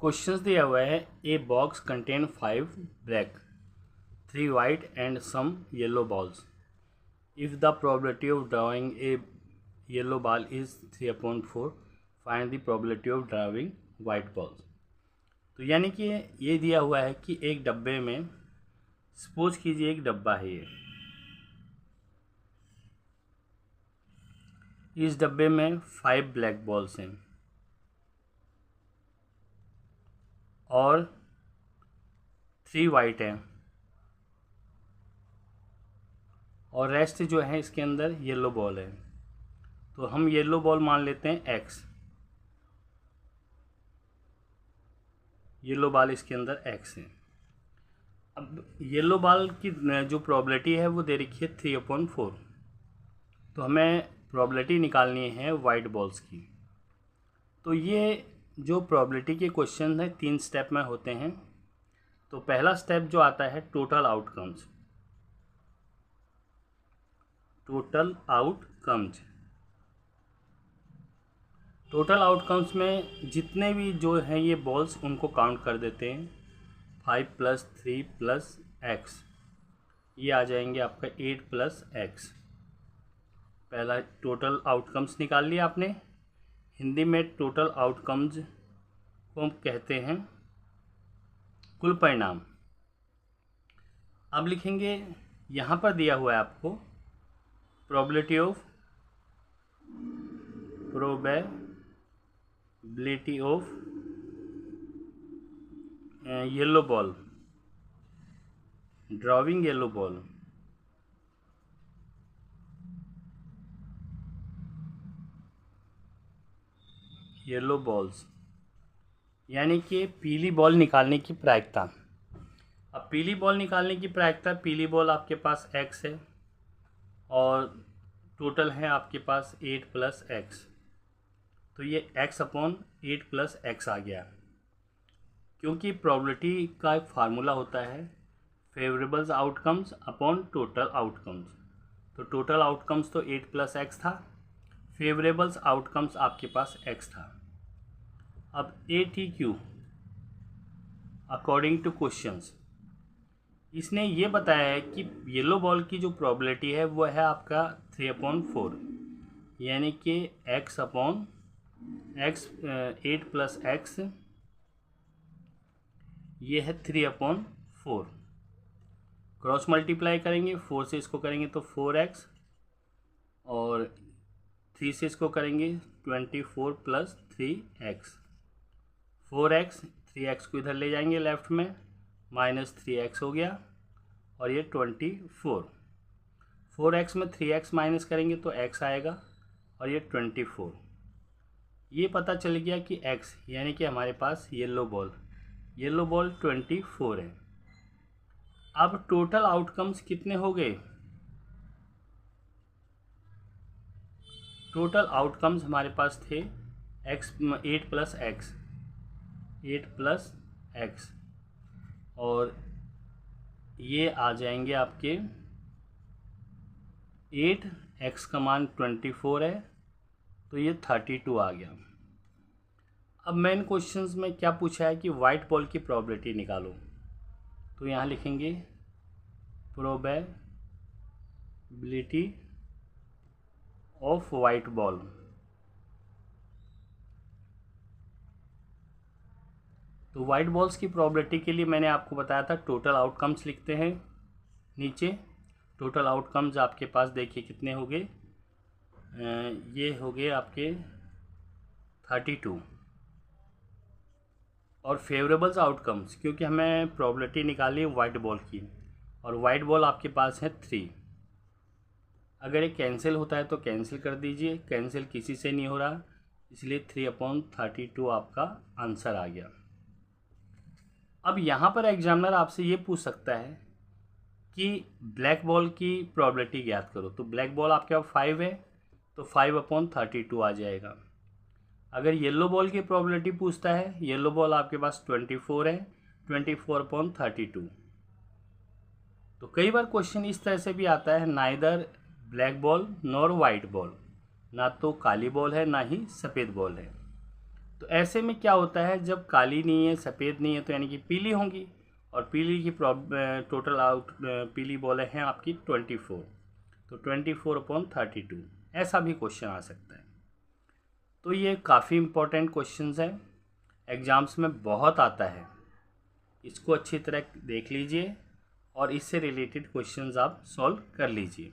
Questions दिया हुआ है a box contain 5 black 3 white and some yellow balls if the probability of drawing a yellow ball is 3/4 find the probability of drawing white balls. तो यानी कि ये दिया हुआ है कि एक डब्बे में सपोज कीजिए एक डब्बा है ये, इस डब्बे में 5 ब्लैक बॉल्स हैं और 3 वाइट हैं और रेस्ट जो है इसके अंदर येलो बॉल है। तो हम येलो बॉल मान लेते हैं एक्स, येलो बॉल इसके अंदर एक्स है। अब येलो बॉल की जो प्रोबेबिलिटी है वो दे रखी है 3/4। तो हमें प्रोबेबिलिटी निकालनी है वाइट बॉल्स की। तो ये जो प्रोबेबिलिटी के क्वेश्चन हैं 3 स्टेप में होते हैं। तो पहला स्टेप जो आता है टोटल आउटकम्स। टोटल आउटकम्स में जितने भी जो हैं ये बॉल्स उनको काउंट कर देते हैं। 5 + 3 + x, ये आ जाएंगे आपका 8 + x। पहला टोटल आउटकम्स निकाल लिया आपने। हिंदी में टोटल आउटकम्स को हम कहते हैं कुल परिणाम। अब लिखेंगे, यहाँ पर दिया हुआ है आपको probability of yellow ball, drawing yellow ball. Yellow balls यानी कि पीली बॉल निकालने की प्रायिकता। अब पीली बॉल निकालने की प्रायिकता, पीली बॉल आपके पास x है और टोटल है आपके पास 8 + x। तो ये x/8 + x आ गया। क्योंकि प्रोबेबिलिटी का एक फार्मूला होता है फेवरेबल्स आउटकम्स अपॉन टोटल आउटकम्स। तो टोटल आउटकम्स तो 8 + x था, फेवरेबल्स आउटकम्स आपके पास x था। अब ATQ अकॉर्डिंग टू क्वेश्चंस, इसने ये बताया है कि येलो बॉल की जो प्रोबेबिलिटी है वो है आपका 3/4, यानी कि x/8 + x, ये है 3/4। क्रॉस मल्टीप्लाई करेंगे, 4 से इसको करेंगे तो 4x और 3 से इसको करेंगे 24 + 3x। 4x, 3x को इधर ले जाएंगे लेफ्ट में, -3x हो गया और ये 24। 4x में 3x माइनस करेंगे तो x आएगा और ये 24। ये पता चल गया कि x यानी कि हमारे पास येलो बॉल 24 है। अब टोटल आउटकम्स कितने हो गए? टोटल आउटकम्स हमारे पास थे 8 + x और ये आ जाएंगे आपके 8x का मान 24 है तो ये 32 आ गया। अब मेन क्वेश्चंस में क्या पूछा है कि वाइट बॉल की प्रोबेबिलिटी निकालो। तो यहाँ लिखेंगे प्रोबेबिलिटी ऑफ वाइट बॉल। तो वाइट बॉल्स की प्रोबेबिलिटी के लिए मैंने आपको बताया था टोटल आउटकम्स लिखते हैं नीचे। टोटल आउटकम्स आपके पास देखिए कितने हो गए, ये हो गए आपके 32। और फेवरेबल्स आउटकम्स, क्योंकि हमें प्रोबेबिलिटी निकाली है वाइट बॉल की और वाइट बॉल आपके पास है 3। अगर ये कैंसिल होता है तो कैंसिल कर दीजिए, कैंसिल किसी से नहीं हो रहा, इसलिए 3/32 आपका आंसर आ गया। अब यहाँ पर एग्जामिनर आपसे ये पूछ सकता है कि ब्लैक बॉल की प्रोबेबिलिटी ज्ञात करो। तो ब्लैक बॉल आपके पास 5 है तो 5/32 आ जाएगा। अगर येलो बॉल की प्रोबेबिलिटी पूछता है, येलो बॉल आपके पास 24 है, 24/32। तो कई बार क्वेश्चन इस तरह से भी आता है, neither black ball nor white ball, ना तो काली बॉल है ना ही सफ़ेद बॉल है। तो तो ऐसे में क्या होता है, जब काली नहीं है सफ़ेद नहीं है तो यानी कि पीली होंगी, और पीली की टोटल आउट पीली बॉल हैं आपकी 24, तो 24/32 ऐसा भी क्वेश्चन आ सकता है। तो ये काफ़ी इम्पोर्टेंट क्वेश्चंस हैं, एग्ज़ाम्स में बहुत आता है, इसको अच्छी तरह देख लीजिए और इससे रिलेटेड क्वेश्चंस आप सॉल्व कर लीजिए।